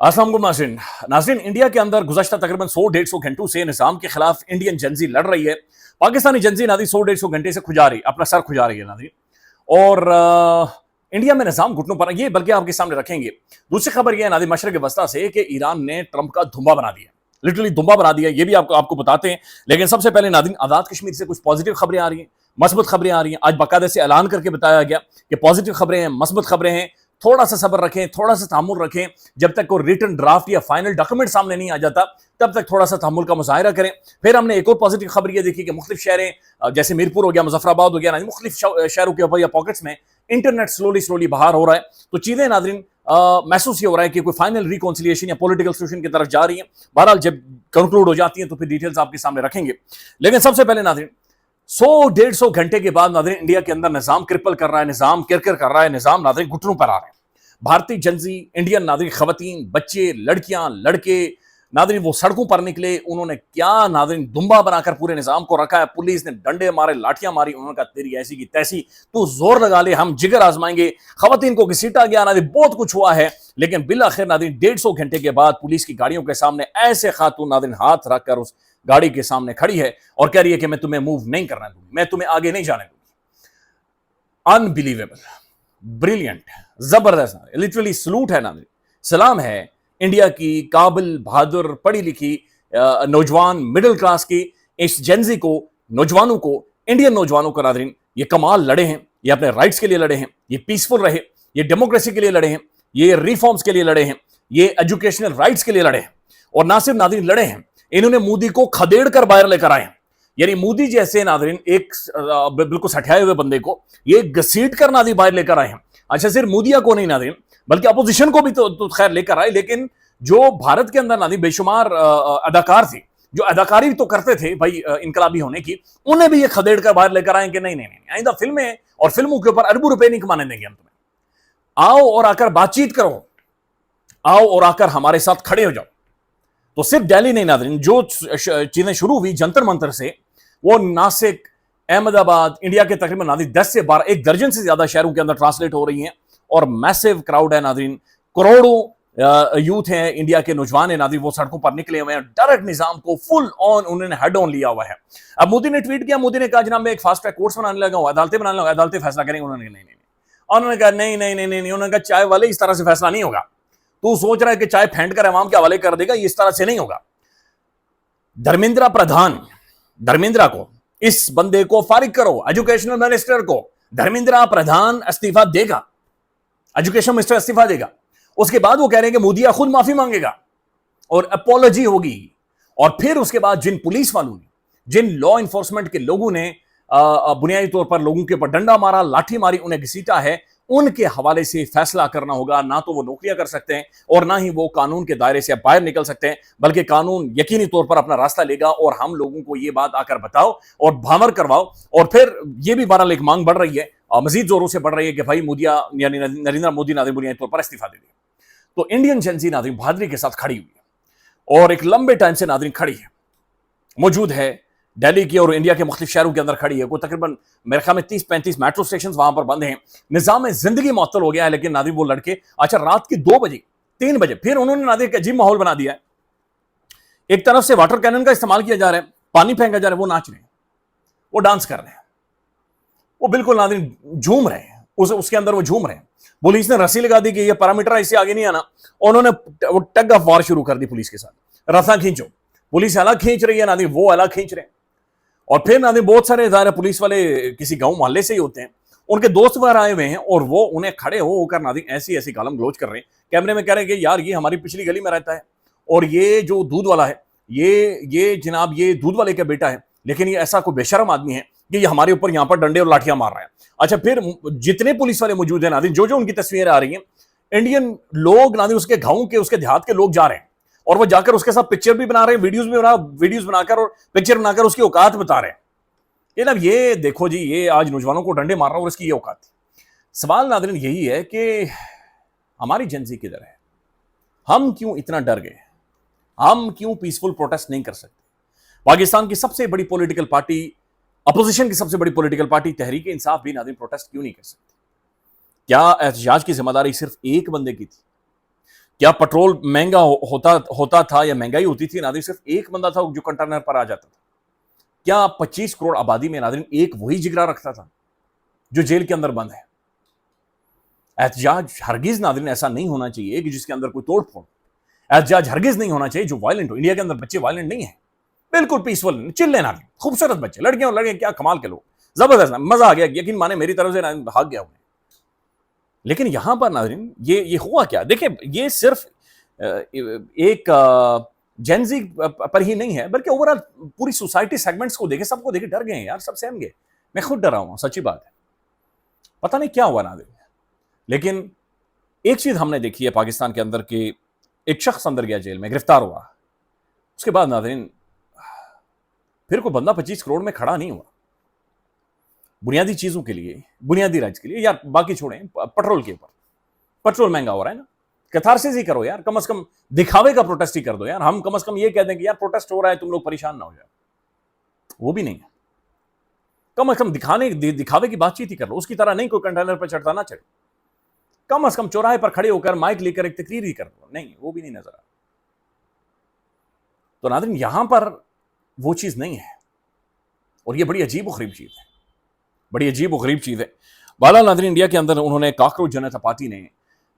अस्सलाम वालेकुम नाज़रीन। नाज़रीन, इंडिया के अंदर गुज़श्ता तकरीबन 100-150 घंटों से निज़ाम के खिलाफ इंडियन जनजी लड़ रही है। पाकिस्तानी जनजी नाज़रीन 100-150 घंटे से खुजा रही, अपना सर खुजा रही है नाज़रीन। और इंडिया में निज़ाम घुटनों पर ये बल्कि आपके सामने रखेंगे। दूसरी खबर यह है नाज़रीन मशरक़ वस्ता से कि ईरान ने ट्रंप का धुम्बा बना दिया, लिटरली धुम्बा बना दिया। ये भी आपको बताते हैं, लेकिन सबसे पहले नाज़रीन आज़ाद कश्मीर से कुछ पॉजिटिव खबरें आ रही हैं, मस्बत खबरें आ रही हैं। आज बाकायदे से ऐलान करके बताया गया कि पॉजिटिव खबरें हैं, मस्बत खबरें हैं। थोड़ा सा सब्र रखें, थोड़ा सा तहम्मुल रखें। जब तक कोई रिटन ड्राफ्ट या फाइनल डॉक्यूमेंट सामने नहीं आ जाता तब तक थोड़ा सा तहम्मुल का मुजाहिरा करें। फिर हमने एक और पॉजिटिव खबर ये देखी कि मुख्तलिफ शहरें जैसे मीरपुर हो गया, मुजफ्फराबाद हो गया, मुख्तलिफ शहरों के ऊपर या पॉकेट्स में इंटरनेट स्लोली बाहर हो रहा है। तो चीजें नाज़रीन महसूस ये हो रहा है कि कोई फाइनल रिकॉन्सिलिएशन या पॉलिटिकल सोल्यूशन की तरफ जा रही है। बहरहाल जब कंक्लूड हो जाती है तो फिर डिटेल्स आपके सामने रखेंगे। लेकिन सबसे पहले नाज़रीन 100-150 घंटे के बाद नाज़रीन इंडिया के अंदर निजाम क्रिपल कर रहा है, निजाम किरकिर कर रहा है, निजाम नाज़रीन घुटनों पर आ रहे हैं। भारतीय जनजी इंडियन नाज़रीन खवातीन, बच्चे, लड़कियां, लड़के नाज़रीन वो सड़कों पर निकले। उन्होंने क्या नाज़रीन दुम्बा बनाकर पूरे निजाम को रखा है। पुलिस ने डंडे मारे, लाठियां मारी। उन्होंने कहा तेरी ऐसी की तैसी, तू जोर लगा ले, हम जिगर आजमाएंगे। खवातीन को घसीटा गया नाज़रीन, बहुत कुछ हुआ है। लेकिन बिल आखिर नाज़रीन 150 घंटे के बाद पुलिस की गाड़ियों के सामने ऐसे खातून नाज़रीन हाथ रखकर उस गाड़ी के सामने खड़ी है और कह रही है कि मैं तुम्हें मूव नहीं करना दूंगी, मैं तुम्हें आगे नहीं जाने दूंगी। अनबिलीवेबल, ब्रिलियंट, जबरदस्त, लिटरली सलूट है नाज़रीन, सलाम है इंडिया की काबिल, बहादुर, पढ़ी लिखी नौजवान मिडिल क्लास की इस जेंजी को, नौजवानों को, इंडियन नौजवानों को। नाज़रीन ये कमाल लड़े हैं, ये अपने राइट्स के लिए लड़े हैं, ये पीसफुल रहे, ये डेमोक्रेसी के लिए लड़े हैं, ये रिफॉर्म्स के लिए लड़े हैं, ये एजुकेशनल राइट्स के लिए लड़े हैं। और ना सिर्फ नाज़रीन लड़े हैं, इन्होंने मोदी को खदेड़ कर बाहर लेकर आए हैं। यानी मोदी जैसे नाज़रीन एक बिल्कुल सठियाए हुए बंदे को ये घसीट कर नाज़रीन बाहर लेकर आए हैं। अच्छा, सिर्फ मोदिया को नहीं नाज़रीन, बल्कि अपोजिशन को भी तो खैर लेकर आए। लेकिन जो भारत के अंदर नाज़रीन बेशुमार अदाकार थे, जो अदाकारी तो करते थे भाई इनकलाबी होने की, उन्हें भी ये खदेड़ कर बाहर लेकर आए कि नहीं नहीं नहीं, आइंदा फिल्में और फिल्मों के ऊपर अरबों रुपए नहीं कमाने देंगे हम तुम्हें। आओ और आकर बातचीत करो, आओ और आकर हमारे साथ खड़े हो जाओ। तो सिर्फ दिल्ली नहीं नाज़रीन, जो चीजें शुरू हुई जंतर मंतर से, वो नासिक, अहमदाबाद, इंडिया के तकरीबन नाज़रीन 10 से 12, एक दर्जन से ज्यादा शहरों के अंदर ट्रांसलेट हो रही हैं। और मैसिव क्राउड है नाज़रीन, करोड़ों यूथ हैं, इंडिया के नौजवान हैं नाज़रीन, वो सड़कों पर निकले हुए हैं। डायरेक्ट निजाम को फुल ऑन उन्होंने हेड ऑन लिया हुआ है। अब मोदी ने ट्वीट किया, मोदी ने कहा जनाब मैं एक फास्ट ट्रैक कोर्ट्स बनाने लगा हूं, अदालतें बनाने लगा, अदालतें फैसला करेंगे। उन्होंने कहा नहीं, उन्होंने कहा नहीं, उन्होंने कहा चाय वाले इस तरह से फैसला नहीं होगा। तू सोच रहा है कि चाय फेंट कर अवाम के हवाले कर देगा, इस तरह से नहीं होगा। धर्मेंद्र को, इस बंदे को फारिग करो, एजुकेशनल मिनिस्टर को। धर्मेंद्र प्रधान इस्तीफा देगा, एजुकेशन मिनिस्टर इस्तीफा देगा। उसके बाद वो कह रहे हैं कि मोदी खुद माफी मांगेगा और अपॉलॉजी होगी। और फिर उसके बाद जिन पुलिस वालों ने, जिन लॉ इन्फोर्समेंट के लोगों ने बुनियादी तौर पर लोगों के ऊपर डंडा मारा, लाठी मारी, उन्हें घसीटा है, उनके हवाले से फैसला करना होगा। ना तो वो नौकरियां कर सकते हैं और ना ही वो कानून के दायरे से बाहर निकल सकते हैं, बल्कि कानून यकीनी तौर पर अपना रास्ता लेगा। और हम लोगों को ये बात आकर बताओ और भामर करवाओ। और फिर ये भी बहरहाल एक मांग बढ़ रही है, मजीद जोरों से बढ़ रही है कि भाई मोदिया यानी नरेंद्र मोदी नाज़रीन बुनियादी तौर पर इस्तीफा दे दे। तो इंडियन जनजी नाज़रीन बहादुरी के साथ खड़ी हुई है और एक लंबे टाइम से नाज़रीन खड़ी है, मौजूद है। दिल्ली की और इंडिया के मुख्तलिफ शहरों के अंदर खड़ी है। कोई तकरीबन मेरे ख्याल में 30-35 मेट्रो स्टेशन वहां पर बंद हैं। निजाम में जिंदगी मुअत्तल हो गया है। लेकिन नाज़रीन वो लड़के अच्छा रात के 2 बजे 3 बजे फिर उन्होंने नाज़रीन अजीब माहौल बना दिया है। एक तरफ से वाटर कैनन का इस्तेमाल किया जा रहा है, पानी फेंका जा रहा है, वो नाच रहे हैं, वो डांस कर रहे हैं, वो बिल्कुल नाज़रीन झूम रहे हैं, उसके अंदर वो झूम रहे हैं। पुलिस ने रस्सी लगा दी कि ये पैरामीटर इससे आगे नहीं आना। उन्होंने वो टग ऑफ वार शुरू कर दी पुलिस के साथ, रस्सा खींचो। पुलिस अलग खींच रही है नाज़रीन, वो अलग खींच रहे हैं। और फिर नाज़रीन बहुत सारे ज़ाहिर पुलिस वाले किसी गांव मोहल्ले से ही होते हैं, उनके दोस्त वगैरह आए हुए हैं और वो उन्हें खड़े होकर नाज़रीन ऐसी गालम गलोच कर रहे हैं। कैमरे में कह रहे हैं कि यार ये हमारी पिछली गली में रहता है और ये जो दूध वाला है, ये जनाब ये दूध वाले का बेटा है, लेकिन ये ऐसा कोई बेशरम आदमी है कि ये हमारे ऊपर यहाँ पर डंडे और लाठियां मार रहा है। अच्छा, फिर जितने पुलिस वाले मौजूद हैं नाज़रीन, जो उनकी तस्वीरें आ रही हैं, इंडियन लोग नाज़रीन उसके गाँव के, उसके देहात के लोग जा रहे हैं और वो जाकर उसके साथ पिक्चर भी बना रहे हैं, वीडियोस बनाकर और पिक्चर बनाकर उसकी औकात बता रहे हैं। ये देखो जी, ये आज नौजवानों को डंडे मार रहा है और इसकी ये औकात। सवाल नाज़रीन यही है कि हमारी जनजी किधर है? हम क्यों इतना डर गए? हम क्यों पीसफुल प्रोटेस्ट नहीं कर सकते? पाकिस्तान की सबसे बड़ी पॉलिटिकल पार्टी, अपोजिशन की सबसे बड़ी पॉलिटिकल पार्टी तहरीक इंसाफ भी नाज़रीन प्रोटेस्ट क्यों नहीं कर सकती? क्या एहतजाज की जिम्मेदारी सिर्फ एक बंदे की थी? क्या पेट्रोल महंगा होता था या महंगाई होती थी नाज़रीन, सिर्फ एक बंदा था जो कंटेनर पर आ जाता था? क्या 25 करोड़ आबादी में नाज़रीन एक वही जिगरा रखता था जो जेल के अंदर बंद है? एहतजाज हरगिज नाज़रीन ऐसा नहीं होना चाहिए कि जिसके अंदर कोई तोड़ फोड़। एहतजाज हरगिज नहीं होना चाहिए जो वायलेंट हो। इंडिया के अंदर बच्चे वायलेंट नहीं है, बिल्कुल पीसफुल, चिल्ले नाज़रीन, खूबसूरत बच्चे, लड़कियां और लड़के, क्या कमाल के लोग, जबरदस्त, मजा आ गया, यकीन माने मेरी तरफ से भाग गया उन्हें। लेकिन यहां पर नाज़रीन ये हुआ क्या? देखिए, ये सिर्फ एक जेनजी पर ही नहीं है, बल्कि ओवरऑल पूरी सोसाइटी सेगमेंट्स को देखे, सबको देखे डर गए हैं यार, सब सहम गए। मैं खुद डरा हूं, सच्ची बात है। पता नहीं क्या हुआ नाज़रीन, लेकिन एक चीज हमने देखी है पाकिस्तान के अंदर कि एक शख्स अंदर गया जेल में, गिरफ्तार हुआ, उसके बाद नाज़रीन फिर कोई बंदा 25 करोड़ में खड़ा नहीं हुआ बुनियादी चीजों के लिए, बुनियादी राइट्स के लिए। यार बाकी छोड़ें, पेट्रोल के ऊपर, पेट्रोल महंगा हो रहा है ना, कैथारसिस ही करो यार, कम से कम दिखावे का प्रोटेस्ट ही कर दो यार। हम कम से कम ये कह दें कि यार प्रोटेस्ट हो रहा है, तुम लोग परेशान ना हो जाए, वो भी नहीं है। कम से कम दिखावे की बातचीत ही कर लो, उसकी तरह नहीं कोई कंटेनर पर चढ़ता ना चढ़े, कम से कम चौराहे पर खड़े होकर माइक लेकर एक तकरीर ही कर दो, नहीं वो भी नहीं नजर आ। तो नाज़रीन यहां पर वो चीज नहीं है, और ये बड़ी अजीब गरीब चीज है, बड़ी अजीब गरीब चीज है। बाला नाज़रीन इंडिया के अंदर उन्होंने काकरोच जनता पार्टी ने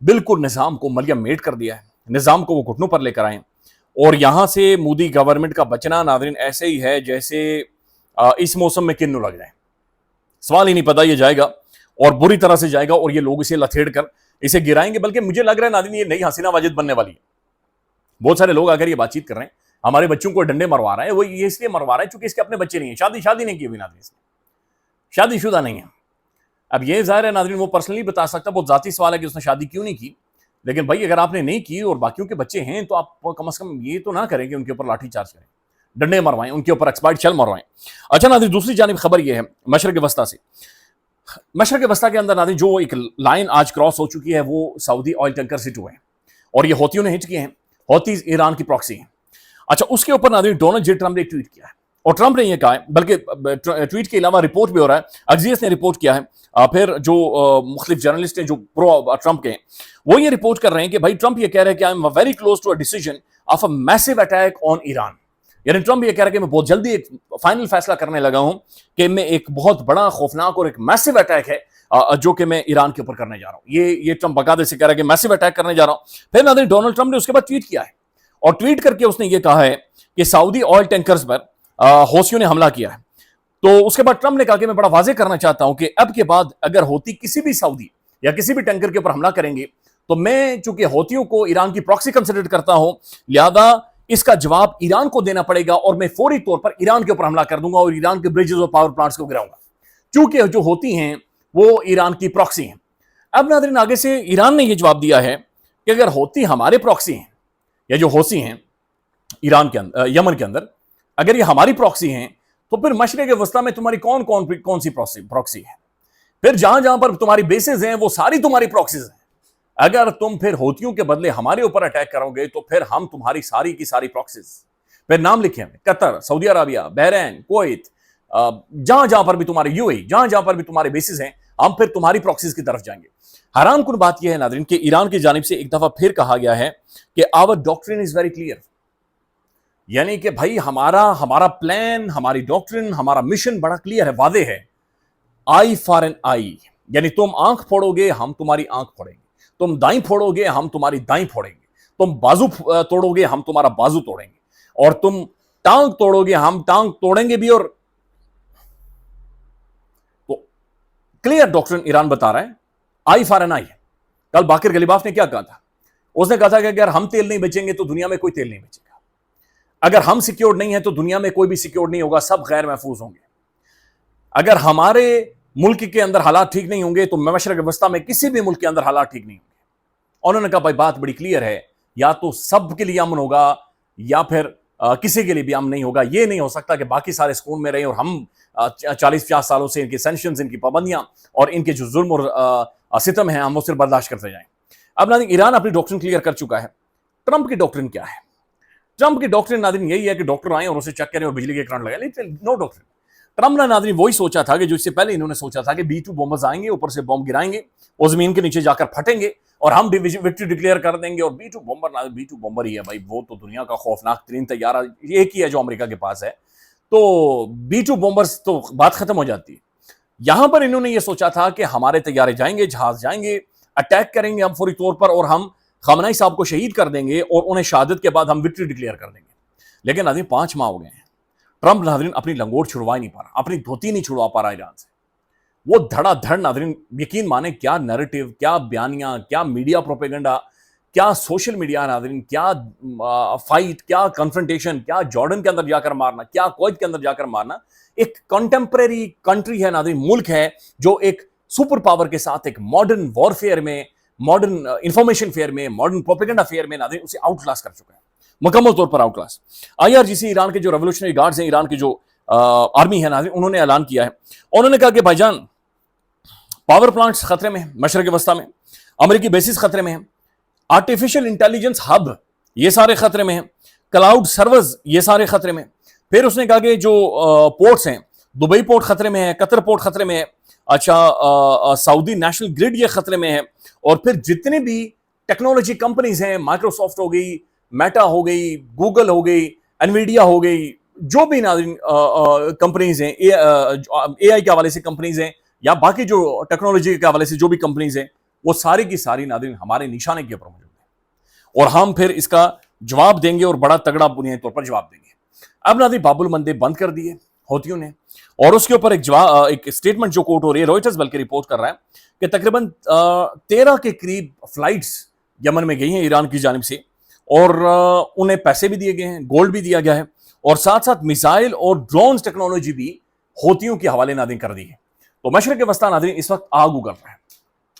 बिल्कुल निज़ाम को मलिया मेट कर दिया है, निज़ाम को वो घुटनों पर लेकर आए, और यहां से मोदी गवर्नमेंट का बचना नाज़रीन ऐसे ही है जैसे इस मौसम में किन्नू लग जाए, सवाल ही नहीं पता, ये जाएगा और बुरी तरह से जाएगा, और ये लोग इसे लथेड़ कर इसे गिराएंगे। बल्कि मुझे लग रहा है नाज़रीन ये नई हसीना वाजिद बनने वाली है। बहुत सारे लोग अगर ये बातचीत कर रहे हैं, हमारे बच्चों को डंडे मरवा रहा है, वो ये इसलिए मरवा रहा है क्योंकि इसके अपने बच्चे नहीं है, शादी नहीं की अभी नाज़रीन, शादीशुदा नहीं है। अब ये जाहिर है नाज़रीन वो पर्सनली बता सकता, बहुत जाती सवाल है कि उसने शादी क्यों नहीं की, लेकिन भाई अगर आपने नहीं की और बाकियों के बच्चे हैं तो आप कम से कम ये तो ना करें कि उनके ऊपर लाठी चार्ज करें, डंडे मरवाएं, उनके ऊपर एक्सपायर्ड चल मरवाएं। अच्छा नाज़रीन, दूसरी जानिब खबर ये है मशरक़ वस्ता से। मशरक़ वस्ता के अंदर नाज़रीन जो एक लाइन आज क्रॉस हो चुकी है वो सऊदी ऑयल टैंकर से हुए हैं, और ये हौथियों ने हिट किए हैं। हौथीज ईरान की प्रॉक्सी हैं। अच्छा, उसके ऊपर नाज़रीन डोनाल्ड जे ट्रम्प ने ट्वीट किया है, और ट्रंप ने ये कहा है, बल्कि ट्वीट के अलावा रिपोर्ट भी हो रहा है, अक्सियस ने रिपोर्ट किया है, फिर जो मुख्तलिफ जर्नलिस्ट हैं जो प्रो ट्रंप के हैं वो ये रिपोर्ट कर रहे हैं कि भाई ट्रंप ये कह रहे हैं कि I am very close to a decision of a massive attack on Iran. यानी ट्रंप ये कह रहे हैं कि मैं बहुत जल्दी एक फाइनल फैसला करने लगा हूं कि मैं एक बहुत बड़ा खौफनाक और एक मैसिव अटैक है जो कि मैं ईरान के ऊपर करने जा रहा हूं। ये ट्रंप बकायदे से कह रहा है कि मैसिव अटैक करने जा रहा हूं। फिर नाज़रीन डोनाल्ड ट्रंप ने उसके बाद ट्वीट किया है, और ट्वीट करके उसने ये कहा है कि सऊदी ऑयल टैंकर्स पर हौथियों ने हमला किया है। तो उसके बाद ट्रंप ने कहा कि मैं बड़ा वाज़ेह करना चाहता हूं कि अब के बाद अगर हौथी किसी भी सऊदी या किसी भी टैंकर के ऊपर हमला करेंगे तो मैं चूंकि हौथियों को ईरान की प्रॉक्सी कंसिडर करता हूं, लिहाजा इसका जवाब ईरान को देना पड़ेगा, और मैं फौरी तौर पर ईरान के ऊपर हमला कर दूंगा और ईरान के ब्रिजेस और पावर प्लांट्स को गिराऊंगा, चूंकि जो हौथी हैं वो ईरान की प्रॉक्सी हैं। अब नाज़रीन आगे से ईरान ने यह जवाब दिया है कि अगर हौथी हमारे प्रॉक्सी हैं, या जो हौथी हैं ईरान के अंदर, यमन के अंदर, अगर ये हमारी प्रॉक्सी हैं तो फिर मशरिक़ वस्ता में तुम्हारी कौन सी प्रॉक्सी है? फिर जहां जहां पर तुम्हारी बेसेस हैं वो सारी तुम्हारी प्रॉक्सीज हैं। अगर तुम फिर हौथियों के बदले हमारे ऊपर अटैक करोगे तो फिर हम तुम्हारी सारी की सारी प्रॉक्सीज, फिर नाम लिखे हमें, Qatar, Saudi Arabia, Bahrain, Kuwait, जहां जहां पर भी तुम्हारे यूएई, जहां जहां पर भी तुम्हारे बेसिस हैं, हम फिर तुम्हारी प्रॉक्सीज की तरफ जाएंगे। हैरान कुन बात यह है नाज़रीन कि ईरान की जानिब से एक दफा फिर कहा गया है कि our doctrine is very clear, यानी कि भाई हमारा प्लान, हमारी डॉक्ट्रिन, हमारा मिशन बड़ा क्लियर है, वादे है। आई फॉर एन आई, यानी तुम आंख फोड़ोगे हम तुम्हारी आंख फोड़ेंगे, तुम दाई फोड़ोगे हम तुम्हारी दाई फोड़ेंगे, तुम बाजू तोड़ोगे हम तुम्हारा बाजू तोड़ेंगे, और तुम टांग तोड़ोगे हम टांग तोड़ेंगे भी। और तो क्लियर डॉक्ट्रिन ईरान बता रहा है, आई फॉर एन आई। कल बाकिर गलीबाफ ने क्या कहा था? उसने कहा था कि अगर हम तेल नहीं बेचेंगे तो दुनिया में कोई तेल नहीं बेचेगा, अगर हम सिक्योर नहीं है तो दुनिया में कोई भी सिक्योर नहीं होगा, सब गैर महफूज होंगे। अगर हमारे मुल्क के अंदर हालात ठीक नहीं होंगे तो मशरिक़ वस्ता में किसी भी मुल्क के अंदर हालात ठीक नहीं होंगे। उन्होंने कहा भाई बात बड़ी क्लियर है, या तो सब के लिए अमन होगा या फिर किसी के लिए भी अमन नहीं होगा। ये नहीं हो सकता कि बाकी सारे सुकून में रहें और हम 40-50 सालों से इनके सैंक्शंस, इनकी पाबंदियां और इनके जो जुल्म और सितम हैं हम वो सिर्फ बर्दाश्त करते जाएं। अब नाज़रीन ईरान अपनी डॉक्ट्रिन क्लियर कर चुका है। ट्रंप की डॉक्ट्रिन क्या है? ट्रंप की डॉक्ट्रिन नाज़रीन यही है कि डॉक्टर आए और उसे चेक करें और बिजली के करंट लगाए, नो डॉक्ट्रिन। ट्रम्प ने नाज़रीन वही सोचा था कि जो इससे पहले इन्होंने सोचा था कि B2 बॉम्बर्स आएंगे, ऊपर से बॉम्ब गिराएंगे और जमीन के नीचे जाकर फटेंगे और हम विक्ट्री डिक्लेयर कर देंगे। और B2 बॉम्बर B2 बॉम्बर ही है भाई, वो तो दुनिया का खौफनाक तरीन तैयारा एक ही है जो अमेरिका के पास है, तो B2 बॉम्बर्स तो बात खत्म हो जाती है। यहां पर इन्होंने ये सोचा था कि हमारे तैयारे जाएंगे, जहाज जाएंगे, अटैक करेंगे हम फौरी तौर पर और हम खमनाई साहब को शहीद कर देंगे और उन्हें शहादत के बाद हम विक्ट्री डिक्लेयर कर देंगे। लेकिन नाज़रीन 5 माह हो गए हैं, ट्रंप नाज़रीन अपनी लंगोट छुड़वा ही नहीं पा रहा, अपनी धोती नहीं छुड़वा पा रहा ईरान से। वो धड़ाधड़ नाज़रीन यकीन माने क्या नैरेटिव, क्या बयानियां, क्या मीडिया प्रोपेगेंडा, क्या सोशल मीडिया नाज़रीन, क्या फाइट, क्या कन्फ्रंटेशन, क्या जॉर्डन के अंदर जाकर मारना, क्या कुवैत के अंदर जाकर मारना। एक कंटेम्परेरी कंट्री है नाज़रीन, मुल्क है जो एक सुपर पावर के साथ एक मॉडर्न वॉरफेयर में, मॉडर्न इंफॉर्मेशन फेयर में, मॉडर्न प्रोपेगेंडा फेयर में नाज़रीन उसे आउट क्लास कर चुका है, मुकम्मल तौर पर आउट क्लास। IRGC ईरान के जो रेवोल्यूशनरी गार्ड्स हैं, ईरान के जो आर्मी है नाज़रीन, उन्होंने ऐलान किया है, उन्होंने कहा कि भाईजान पावर प्लांट्स खतरे में हैं, मशरक़ वस्ता में अमेरिकी बेसिस खतरे में हैं, आर्टिफिशियल इंटेलिजेंस हब ये सारे खतरे में हैं, क्लाउड सर्वर्स ये सारे खतरे में। फिर उसने कहा कि जो पोर्ट्स हैं, दुबई पोर्ट खतरे में है, कतर पोर्ट खतरे में है, अच्छा सऊदी नेशनल ग्रिड ये खतरे में है, और फिर जितने भी टेक्नोलॉजी कंपनीज हैं, माइक्रोसॉफ्ट हो गई, मेटा हो गई, गूगल हो गई, एनवीडिया हो गई, जो भी नाज़रीन कंपनीज हैं, AI के हवाले से कंपनीज हैं या बाकी जो टेक्नोलॉजी के हवाले से जो भी कंपनीज हैं, वो सारी की सारी नाज़रीन हमारे निशाने के ऊपर मौजूद है और हम फिर इसका जवाब देंगे और बड़ा तगड़ा बुनियादी तौर पर जवाब देंगे। अब नाज़रीन बाबुल मंदे बंद कर दिए हौथियों ने और उसके ऊपर एक स्टेटमेंट जो कोट हो रही है, रॉयटर्स बल्कि रिपोर्ट कर रहा है कि तकरीबन 13 के करीब फ्लाइट्स यमन में गई हैं ईरान की जानिब से और उन्हें पैसे भी दिए गए हैं, गोल्ड भी दिया गया है और साथ साथ मिसाइल और ड्रोन टेक्नोलॉजी भी हौथियों के हवाले नाज़रीन कर दी है। तो मशरक़ वस्ता नाज़रीन इस वक्त आग उगल रहा है,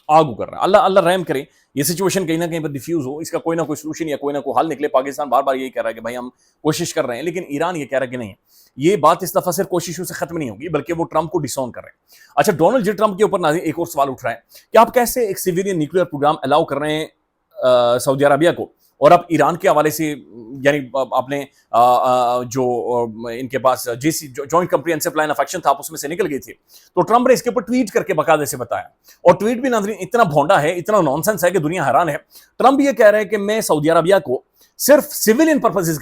आग उगल रहा है। अल्लाह रहम करे, ये सिचुएशन कहीं ना कहीं पर डिफ्यूज हो, इसका कोई ना कोई सोल्यूशन या कोई ना कोई हल निकले। पाकिस्तान बार बार यही कह रहा है कि भाई हम कोशिश कर रहे हैं, लेकिन ईरान ये कह रहा है कि नहीं, ये बात इस दफा सिर्फ कोशिशों से खत्म नहीं होगी, बल्कि वो ट्रंप को डिसऑन कर रहे हैं। अच्छा, डोनाल्ड जे ट्रंप के ऊपर नाज़रीन एक और सवाल उठ रहा है कि आप कैसे एक सिविलियन न्यूक्लियर प्रोग्राम अलाउ कर रहे हैं सऊदी अरबिया को, और अब ईरान के हवाले से यानी आपने जो इनके पास joint comprehensive plan of action था, आप उसमें से निकल गए थे। तो ट्रंप ने इसके ऊपर ट्वीट करके बाकायदे से बताया, और ट्वीट भी नाज़रीन इतना भोंडा है, इतना नॉनसेंस है कि दुनिया हैरान है। ट्रंप ये कह रहे हैं कि मैं सऊदी अरबिया को सिर्फ सिविलियन पर्पसेस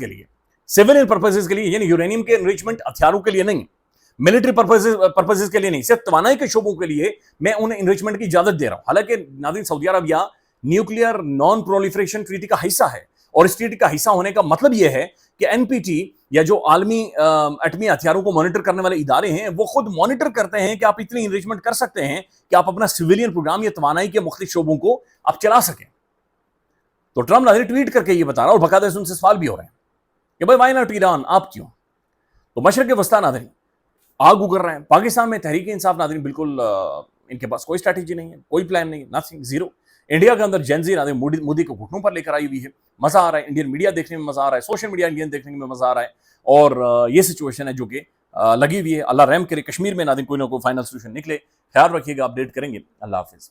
के लिए यानी यूरेनियम के एनरिचमेंट, हथियारों के लिए नहीं, मिलिट्री पर्पसेस के लिए नहीं, सिर्फ तवानाई के शोबों के लिए मैं उन्हें एनरिचमेंट की इजाजत दे रहा हूं। हालांकि नाज़रीन Saudi Arabia nuclear non proliferation treaty का हिस्सा है, और इस ट्रीटी का हिस्सा होने का मतलब यह है कि NPT या जो आलमी एटमी हथियारों को मॉनिटर करने वाले इदारे हैं, वो खुद मॉनिटर करते हैं कि आप इतनी इनरिचमेंट कर सकते हैं कि आप अपना सिविलियन प्रोग्राम या तवानाई के मुख्तलिफ शोबों को आप चला सकें। तो ट्रंप नाज़रीन ट्वीट करके ये बता रहा है, और बाकायदे से उनसे सवाल भी हो रहे हैं कि भाई वाई नॉट ईरान, आप क्यों? तो मशरक़ वस्ता नाज़रीन आग उगल रहे हैं। पाकिस्तान में तहरीक इंसाफ नाज़रीन बिल्कुल इनके पास कोई स्ट्रैटेजी नहीं है, कोई प्लान नहीं है, नथिंग, जीरो। इंडिया के अंदर जेन ज़ी नाज़रीन मोदी को घुटनों पर लेकर आई हुई है, मजा आ रहा है, इंडियन मीडिया देखने में मजा आ रहा है, सोशल मीडिया इंडियन देखने में मजा आ रहा है, और ये सिचुएशन है जो कि लगी हुई है। अल्लाह रहम करे, कश्मीर में नाज़रीन कोई ना कोई फाइनल सोल्यूशन निकले। ख्याल रखिएगा, अपडेट करेंगे। अल्लाह हाफिज़।